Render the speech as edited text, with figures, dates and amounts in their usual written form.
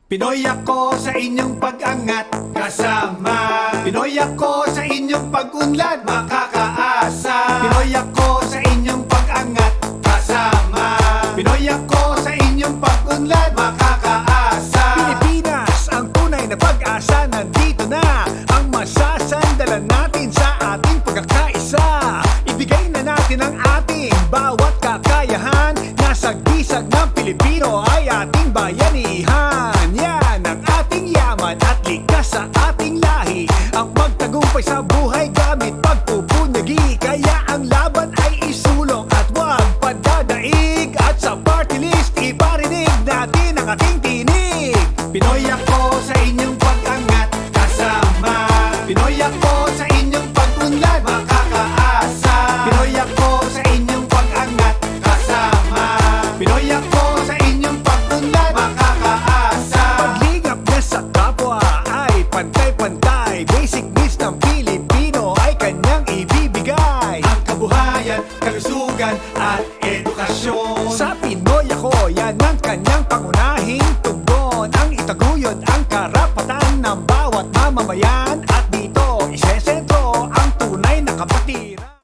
Pinoy ako sa inyong pag-angat, kasama. Pinoy ako sa inyong pag-unlad, makakaasa. Pinoy ako sa inyong pag-angat, kasama. Pinoy ako sa inyong pag-unlad, makakaasa. Pilipinas, ang tunay na pag-asa. Nandito na ang masasandalan natin sa ating pagkakaisa. Ibigay na natin ang ating bawat kakayahan. Nasa gisag ng Pilipino ay ating bayanihan. Yan ang ating yaman at likas sa ating lahi. Ang magtagumpay sa buhay gamit pagpupunyagi. Kaya ang laban ay isulong at huwag padadaig. At sa party list, iparinig natin ang ating tinig. Pinoy ako sa inyong pag-angat, kasama. Pinoy ako sa inyong pag-unlad, makakaasa. Pinoy ako sa inyong pag-angat, kasama. Pinoy ako sa inyong pag-unlad, makakaasa. Paglingap niya sa kapwa ay pantay-pantay. Basic needs ng Pilipino ay kanyang ibibigay. Ang kabuhayan, kalusugan at edukasyon. Sa Pinoy ako, yan ang kanyang pangunahing tugon. Ang itaguyod ang karapatan ng bawat mamamayan at